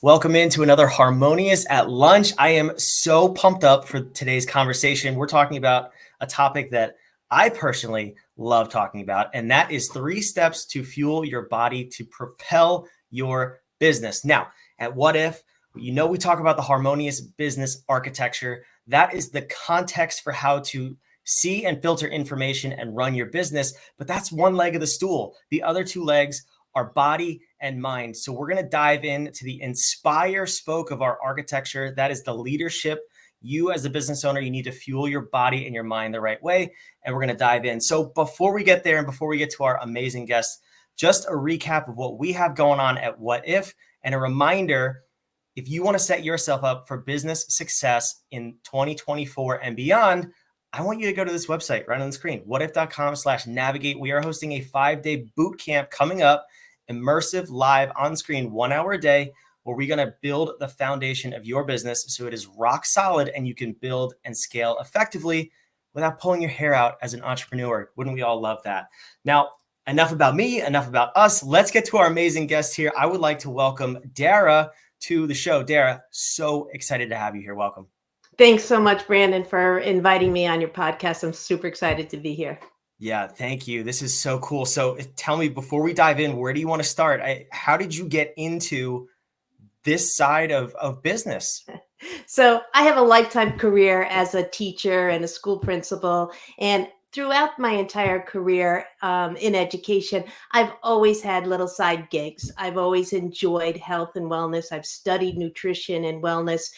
Welcome into another Harmonious at Lunch. I am so pumped up for today's conversation. We're talking about a topic that I personally love talking about, and that is 3 steps to fuel your body to propel your business. Now, at Whadif, we talk about the harmonious business architecture. That is the context for how to see and filter information and run your business, but that's one leg of the stool. The other 2 legs are body and mind. So we're going to dive into the inspire spoke of our architecture. That is the leadership. You as a business owner, you need to fuel your body and your mind the right way. And we're going to dive in. So before we get there and before we get to our amazing guests, just a recap of what we have going on at Whadif and a reminder, if you want to set yourself up for business success in 2024 and beyond, I want you to go to this website right on the screen, whadif.com/navigate. We are hosting a 5-day boot camp coming up, immersive, live, on screen, 1 hour a day, where we're going to build the foundation of your business so it is rock solid and you can build and scale effectively without pulling your hair out as an entrepreneur. Wouldn't we all love that? Now, enough about me, enough about us. Let's get to our amazing guest here. I would like to welcome Dara to the show. Dara, so excited to have you here. Welcome. Thanks so much, Brandon, for inviting me on your podcast. I'm super excited to be here. Yeah, thank you. This is so cool. So tell me, before we dive in, where do you want to start? How did you get into this side of business? So I have a lifetime career as a teacher and a school principal. And throughout my entire career in education, I've always had little side gigs. I've always enjoyed health and wellness. I've studied nutrition and wellness,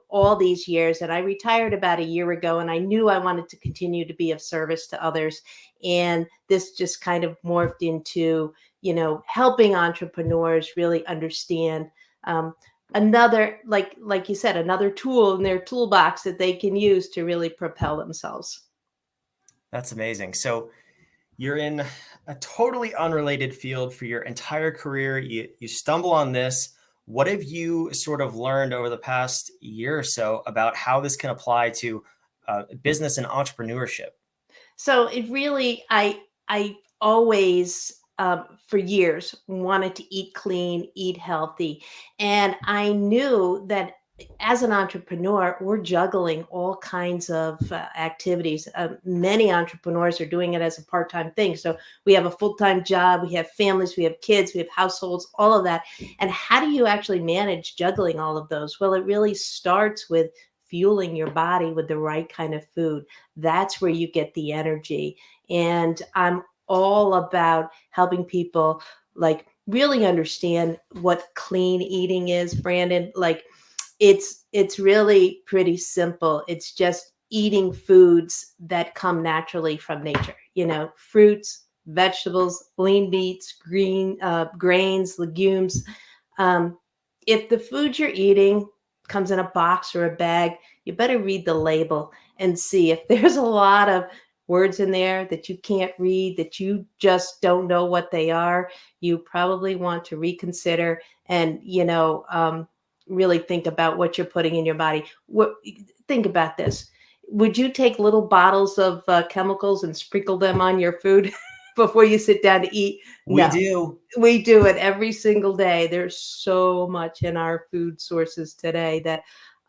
all these years. And I retired about a year ago, and I knew I wanted to continue to be of service to others. And this just kind of morphed into, helping entrepreneurs really understand another, like you said, another tool in their toolbox that they can use to really propel themselves. That's amazing. So you're in a totally unrelated field for your entire career. You stumble on this. What have you sort of learned over the past year or so about how this can apply to business and entrepreneurship? So it really, I always, for years, wanted to eat clean, eat healthy. And I knew that as an entrepreneur, we're juggling all kinds of activities. Many entrepreneurs are doing it as a part-time thing. So we have a full-time job, we have families, we have kids, we have households, all of that. And how do you actually manage juggling all of those? Well, it really starts with fueling your body with the right kind of food. That's where you get the energy. And I'm all about helping people really understand what clean eating is, Brandon. It's really pretty simple. It's just eating foods that come naturally from nature, fruits, vegetables, lean meats, grains, legumes. If the food you're eating comes in a box or a bag, you better read the label and see if there's a lot of words in there that you can't read, that you just don't know what they are. You probably want to reconsider and, really think about what you're putting in your body. Think about this. Would you take little bottles of chemicals and sprinkle them on your food before you sit down to eat? We No. do. We do it every single day. There's so much in our food sources today that,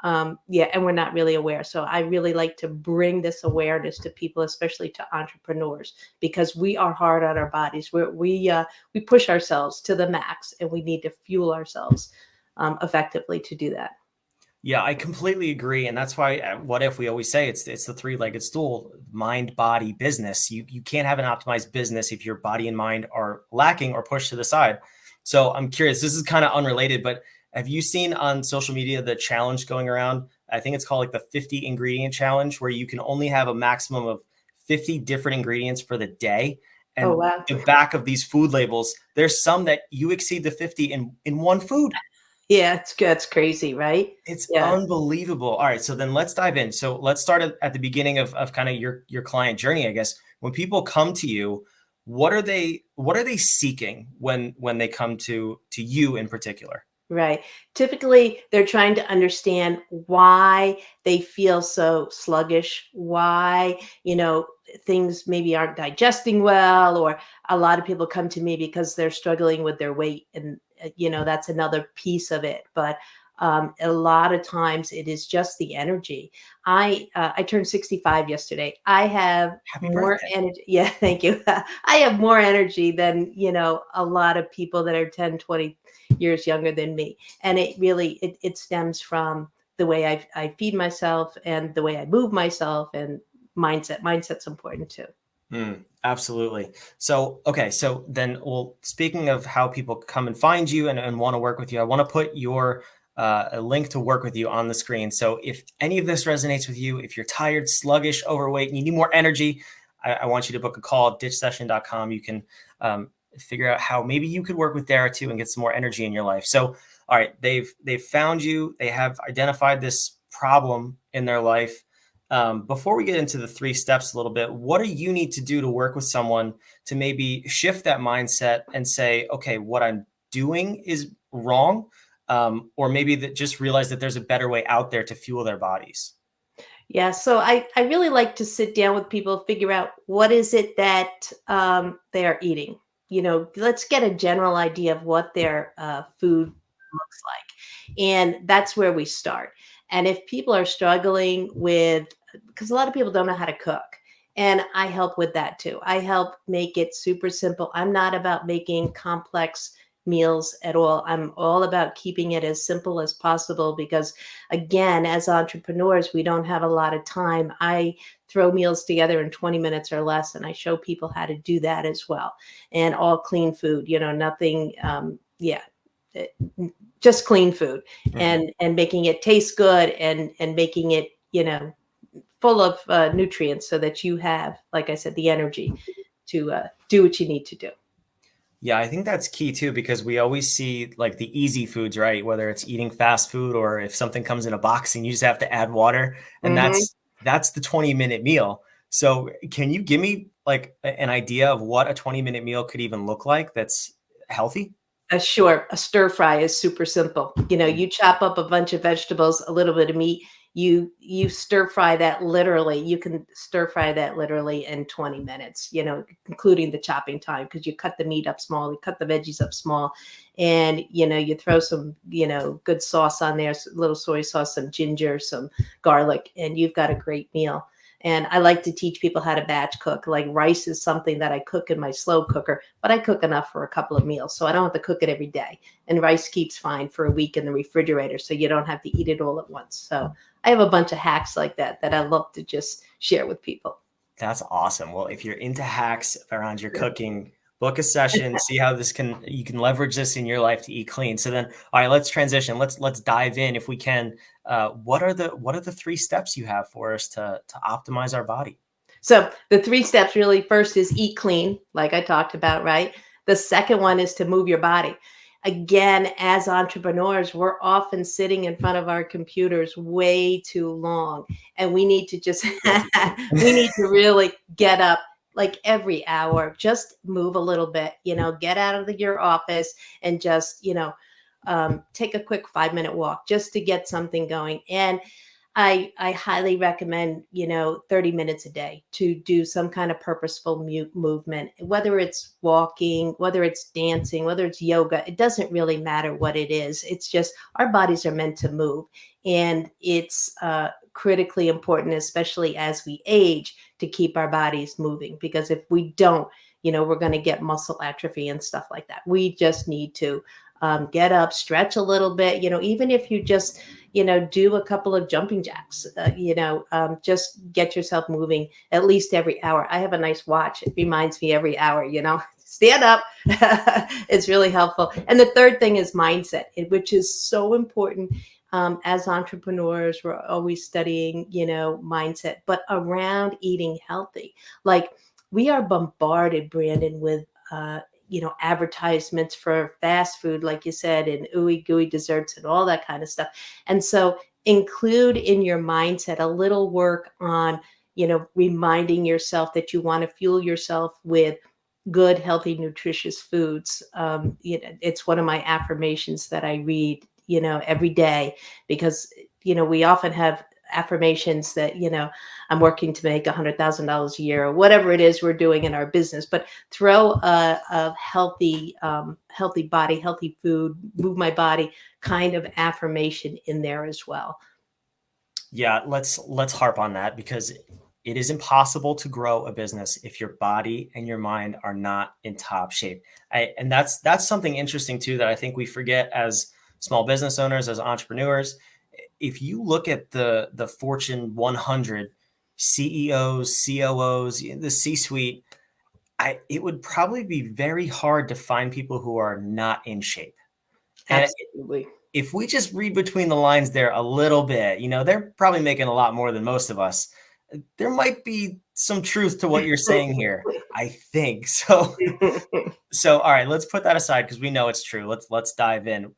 and we're not really aware. So I really like to bring this awareness to people, especially to entrepreneurs, because we are hard on our bodies. We push ourselves to the max, and we need to fuel ourselves effectively to do that. Yeah, I completely agree. And that's why at Whadif we always say it's the 3-legged stool, mind, body, business. You can't have an optimized business if your body and mind are lacking or pushed to the side. So I'm curious, this is kind of unrelated, but have you seen on social media the challenge going around? I think it's called like the 50 ingredient challenge, where you can only have a maximum of 50 different ingredients for the day. And Oh, wow. the back of these food labels, there's some that you exceed the 50 in one food. Yeah, it's crazy, right? It's Yeah. unbelievable. All right, so then let's dive in. So let's start at the beginning of kind of your client journey, I guess. When people come to you, what are they seeking when they come to you in particular? Right. Typically, they're trying to understand why they feel so sluggish, why, things maybe aren't digesting well, or a lot of people come to me because they're struggling with their weight. And, that's another piece of it. But a lot of times it is just the energy. I turned 65 yesterday. I have Happy more birthday. energy. Yeah, thank you. I have more energy than, a lot of people that are 10, 20 years younger than me. And it really it stems from the way I feed myself and the way I move myself, and mindset's important too. Absolutely. So, okay. So then, well, speaking of how people come and find you and want to work with you, I want to put your a link to work with you on the screen. So if any of this resonates with you, if you're tired, sluggish, overweight, and you need more energy, I want you to book a call at ditchsession.com. You can figure out how maybe you could work with Dara too and get some more energy in your life. So, all right, they've found you. They have identified this problem in their life. Before we get into the three steps a little bit, what do you need to do to work with someone to maybe shift that mindset and say, okay, what I'm doing is wrong, or maybe that just realize that there's a better way out there to fuel their bodies? Yeah, so I really like to sit down with people, figure out what is it that they are eating. Let's get a general idea of what their food looks like, and that's where we start. And if people are struggling with, because a lot of people don't know how to cook, and I help with that too. I help make it super simple. I'm not about making complex meals at all. I'm all about keeping it as simple as possible because, again, as entrepreneurs, we don't have a lot of time. I throw meals together in 20 minutes or less, and I show people how to do that as well. And all clean food, nothing, yeah, eh, just clean food, Mhm. and making it taste good, and making it, full of nutrients so that you have, like I said, the energy to do what you need to do. Yeah, I think that's key too, because we always see like the easy foods, right? Whether it's eating fast food or if something comes in a box and you just have to add water, and Hmm. that's the 20-minute meal. So, can you give me like an idea of what a 20-minute meal could even look like that's healthy? Sure. A stir fry is super simple. Mm. You chop up a bunch of vegetables, a little bit of meat. You stir fry that literally. You can stir fry that literally in 20 minutes. Including the chopping time, because you cut the meat up small, you cut the veggies up small, and you throw some good sauce on there, a little soy sauce, some ginger, some garlic, and you've got a great meal. And I like to teach people how to batch cook. Like rice is something that I cook in my slow cooker, but I cook enough for a couple of meals. So I don't have to cook it every day. And rice keeps fine for a week in the refrigerator. So you don't have to eat it all at once. So I have a bunch of hacks like that I love to just share with people. That's awesome. Well, if you're into hacks around your Sure. cooking, book a session, see how you can leverage this in your life to eat clean. So then, all right, let's transition. Let's dive in if we can. What are the three steps you have for us to optimize our body? So the three steps really, first is eat clean, like I talked about, right? The second one is to move your body. Again, as entrepreneurs, we're often sitting in front of our computers way too long. And we need to just, Guilty. we need to really get up like every hour, just move a little bit, get out of your office and just, take a quick 5-minute walk just to get something going. And I highly recommend, 30 minutes a day to do some kind of purposeful movement, whether it's walking, whether it's dancing, whether it's yoga. It doesn't really matter what it is. It's just our bodies are meant to move. And it's critically important, especially as we age, to keep our bodies moving. Because if we don't, we're going to get muscle atrophy and stuff like that. We just need to get up, stretch a little bit, even if you just, do a couple of jumping jacks, just get yourself moving at least every hour. I have a nice watch. It reminds me every hour, stand up. It's really helpful. And the third thing is mindset, which is so important. As entrepreneurs, we're always studying, mindset, but around eating healthy. Like we are bombarded, Brandon, with, advertisements for fast food, like you said, and ooey gooey desserts and all that kind of stuff. And so include in your mindset a little work on, reminding yourself that you want to fuel yourself with good, healthy, nutritious foods. It's one of my affirmations that I read, every day, because, we often have affirmations that, I'm working to make $100,000 a year, or whatever it is we're doing in our business. But throw a healthy, healthy body, healthy food, move my body kind of affirmation in there as well. Yeah, let's harp on that because it is impossible to grow a business if your body and your mind are not in top shape. And that's something interesting too that I think we forget as small business owners, as entrepreneurs. If you look at the Fortune 100 CEOs, COOs, the C-suite, it would probably be very hard to find people who are not in shape. And Absolutely. if we just read between the lines there a little bit, they're probably making a lot more than most of us. There might be some truth to what you're saying here, I think. So all right, let's put that aside because we know it's true. Let's dive in.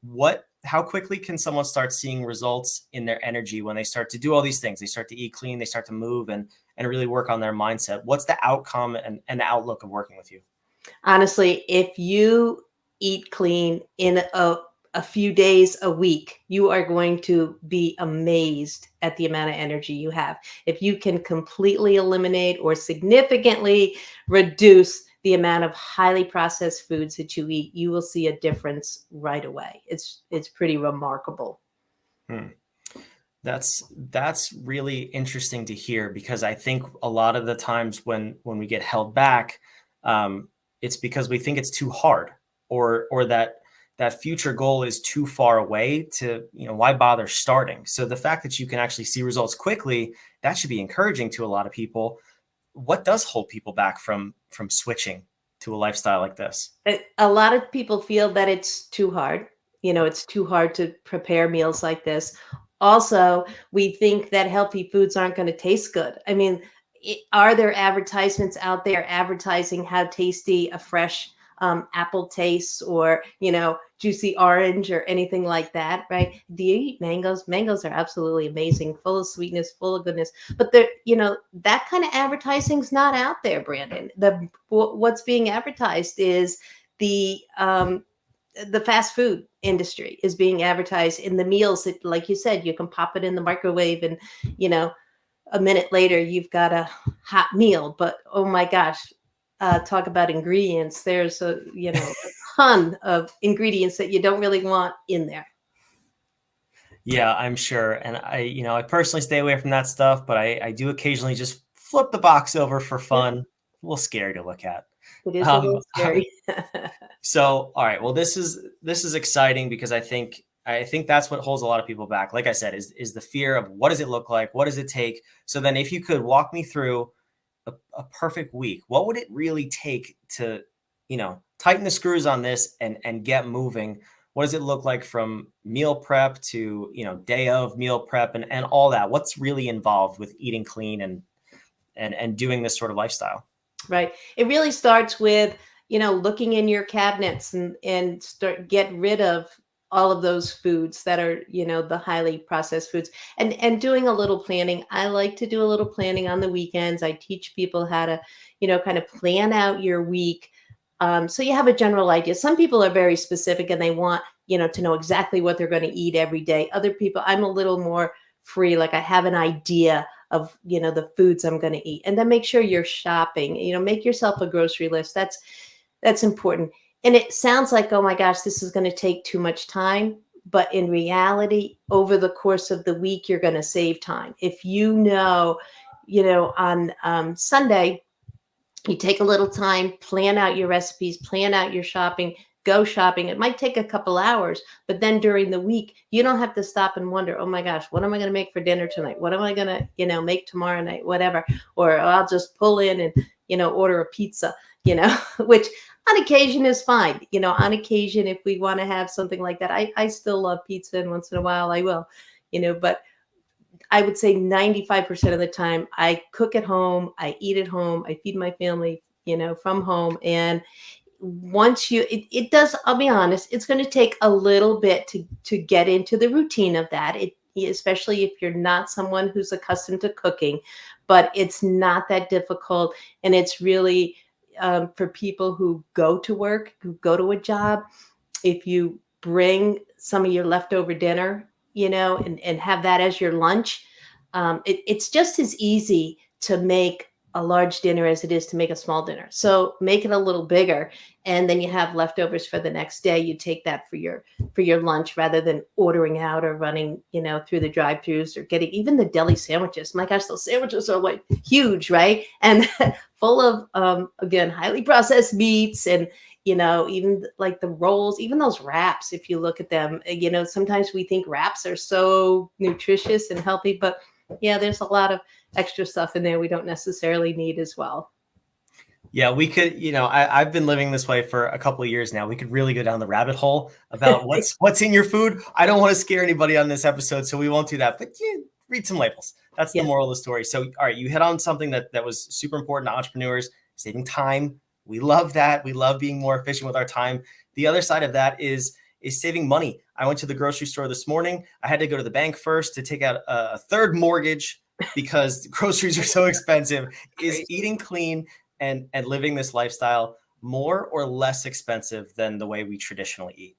How quickly can someone start seeing results in their energy when they start to do all these things? They start to eat clean, they start to move and really work on their mindset. What's the outcome and the outlook of working with you? Honestly, if you eat clean in a few days a week, you are going to be amazed at the amount of energy you have. If you can completely eliminate or significantly reduce the amount of highly processed foods that you eat, you will see a difference right away. It's pretty remarkable. Hmm. That's really interesting to hear because I think a lot of the times when we get held back, it's because we think it's too hard or that future goal is too far away to, why bother starting? So the fact that you can actually see results quickly, that should be encouraging to a lot of people. What does hold people back from switching to a lifestyle like this? A lot of people feel that it's too hard. It's too hard to prepare meals like this. Also, we think that healthy foods aren't going to taste good. I mean, are there advertisements out there advertising how tasty a fresh apple tastes, or juicy orange or anything like that? Right? Do you eat mangoes? Mangoes are absolutely amazing, full of sweetness, full of goodness. But that kind of advertising's not out there, Brandon. What's being advertised is the um, the fast food industry is being advertised in the meals that, like you said, you can pop it in the microwave and you know a minute later you've got a hot meal. But oh my gosh, talk about ingredients. There's a ton of ingredients that you don't really want in there. Yeah, I'm sure. And I personally stay away from that stuff, but I do occasionally just flip the box over for Yep, fun. A little scary to look at. it is a Um, little scary. so, all right. Well, this is exciting because I think that's what holds a lot of people back. Like I said, is the fear of what does it look like? What does it take? So then, if you could walk me through a perfect week, what would it really take to, tighten the screws on this and get moving? What does it look like from meal prep to, day of meal prep and all that? What's really involved with eating clean and doing this sort of lifestyle? Right. It really starts with, looking in your cabinets and get rid of all of those foods that are, the highly processed foods, and doing a little planning. I like to do a little planning on the weekends. I teach people how to, kind of plan out your week. So you have a general idea. Some people are very specific and they want, to know exactly what they're going to eat every day. Other people, I'm a little more free. Like I have an idea of the foods I'm going to eat, and then make sure you're shopping. Make yourself a grocery list. That's important. And it sounds like, oh my gosh, this is going to take too much time, but in reality, over the course of the week, you're going to save time. If on Sunday, you take a little time, plan out your recipes, plan out your shopping, go shopping. It might take a couple hours, but then during the week, you don't have to stop and wonder, oh my gosh, what am I going to make for dinner tonight? What am I going to, make tomorrow night? Whatever. Or I'll just pull in and, order a pizza, which on occasion is fine. On occasion, if we want to have something like that, I still love pizza, and once in a while I will, but I would say 95% of the time I cook at home, I eat at home, I feed my family, from home. And once it does, I'll be honest, it's going to take a little bit to get into the routine of that. Especially if you're not someone who's accustomed to cooking, but it's not that difficult. And it's really for people who go to work, who go to a job, if you bring some of your leftover dinner, and have that as your lunch, it's just as easy to make a large dinner as it is to make a small dinner. So make it a little bigger, and then you have leftovers for the next day. You take that for your lunch rather than ordering out or running, through the drive-throughs or getting even the deli sandwiches. My gosh, those sandwiches are like huge, right? And full of again, highly processed meats, and even like the rolls, even those wraps, if you look at them, sometimes we think wraps are so nutritious and healthy, but yeah, there's a lot of extra stuff in there we don't necessarily need as well. Yeah, we could, I've been living this way for a couple of years now. We could really go down the rabbit hole about what's in your food. I don't want to scare anybody on this episode, so we won't do that. But read some labels. That's the Yeah. moral of the story. So, all right, you hit on something that was super important to entrepreneurs, saving time. We love that. We love being more efficient with our time. The other side of that is saving money. I went to the grocery store this morning. I had to go to the bank first to take out a third mortgage because groceries are so expensive. Is eating clean and living this lifestyle more or less expensive than the way we traditionally eat?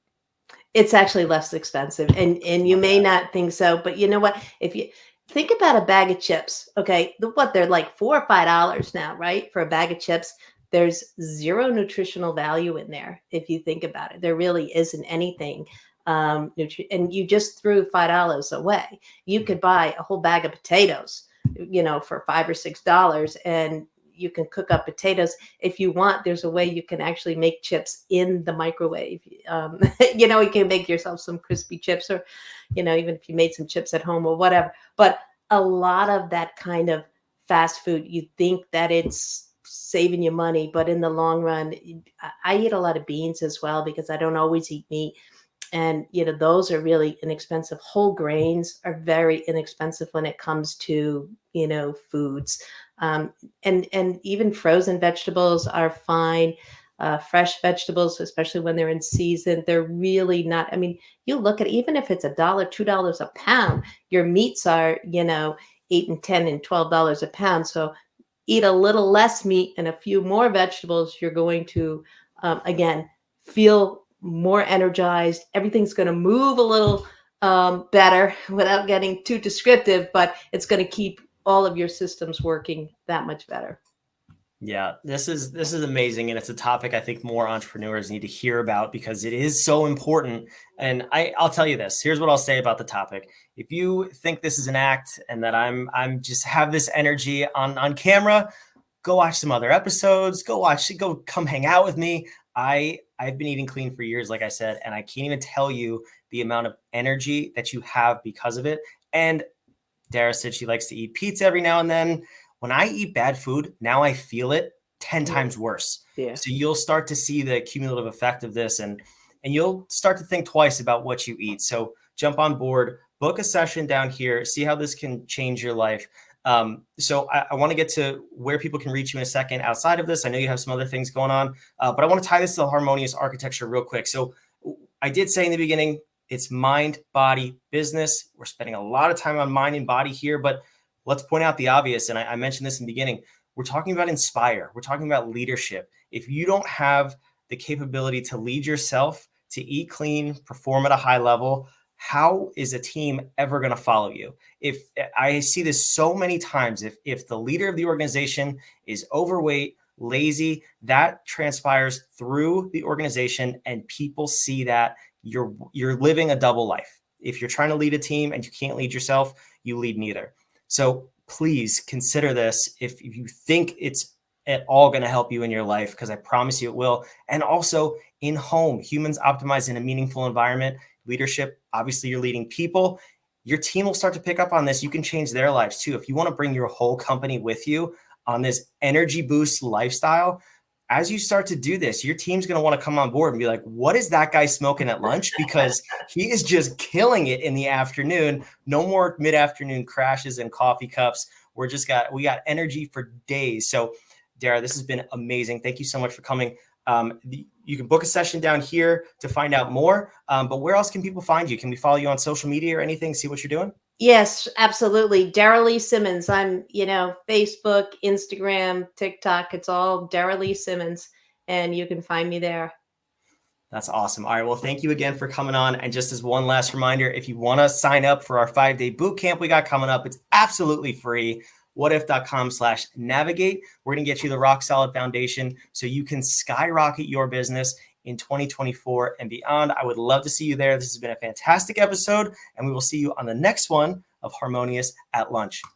It's actually less expensive, and you may not think so, but you know what? If you think about a bag of chips, okay, they're like $4 or $5 now, right? For a bag of chips, there's zero nutritional value in there. If you think about it, there really isn't anything. And you just threw $5 away. You could buy a whole bag of potatoes, for $5 or $6, and you can cook up potatoes if you want. There's a way you can actually make chips in the microwave. You can make yourself some crispy chips, or even if you made some chips at home or whatever. But a lot of that kind of fast food, you think that it's saving you money, but in the long run, I eat a lot of beans as well because I don't always eat meat. And those are really inexpensive. Whole grains are very inexpensive when it comes to foods. And even frozen vegetables are fine. Fresh vegetables, especially when they're in season, they're really not. I mean, you look at, even if it's $1, $2 a pound, your meats are 8 and 10 and $12 a pound. So eat a little less meat and a few more vegetables, you're going to again feel more energized. Everything's going to move a little better without getting too descriptive, but it's going to keep all of your systems working that much better. Yeah, this is amazing, and it's a topic I think more entrepreneurs need to hear about because it is so important. And I'll tell you this. Here's what I'll say about the topic. If you think this is an act and that I'm just have this energy on camera, go watch some other episodes. Go come hang out with me. I've been eating clean for years, like I said, and I can't even tell you the amount of energy that you have because of it. And Dara said she likes to eat pizza every now and then. When I eat bad food, now I feel it 10 times worse. Yeah. So you'll start to see the cumulative effect of this, and you'll start to think twice about what you eat. So jump on board, book a session down here, see how this can change your life. So I want to get to where people can reach you in a second outside of this. I know you have some other things going on, but I want to tie this to the Harmonious architecture real quick. So I did say in the beginning, it's mind, body, business. We're spending a lot of time on mind and body here, but let's point out the obvious. And I mentioned this in the beginning. We're talking about inspire. We're talking about leadership. If you don't have the capability to lead yourself, to eat clean, perform at a high level, how is a team ever going to follow you? If I see this so many times, if the leader of the organization is overweight, lazy, that transpires through the organization, and people see that you're living a double life. If you're trying to lead a team and you can't lead yourself, you lead neither. So please consider this if you think it's at all going to help you in your life, because I promise you it will. And also in home, humans optimize in a meaningful environment. Leadership, obviously you're leading people. Your team will start to pick up on this. You can change their lives too. If you want to bring your whole company with you on this energy boost lifestyle, as you start to do this, your team's going to want to come on board and be like, what is that guy smoking at lunch? Because he is just killing it in the afternoon. No more mid-afternoon crashes and coffee cups. We got energy for days. So Dara, this has been amazing. Thank you so much for coming. You can book a session down here to find out more. But where else can people find you? Can we follow you on social media or anything? See what you're doing? Yes, absolutely. Dara Simmons. I'm, Facebook, Instagram, TikTok. It's all Dara Simmons, and you can find me there. That's awesome. All right. Well, thank you again for coming on. And just as one last reminder, if you want to sign up for our 5-day boot camp we got coming up, it's absolutely free. Whadif.com/navigate. We're going to get you the rock solid foundation so you can skyrocket your business in 2024 and beyond. I would love to see you there. This has been a fantastic episode, and we will see you on the next one of Harmonious at Lunch.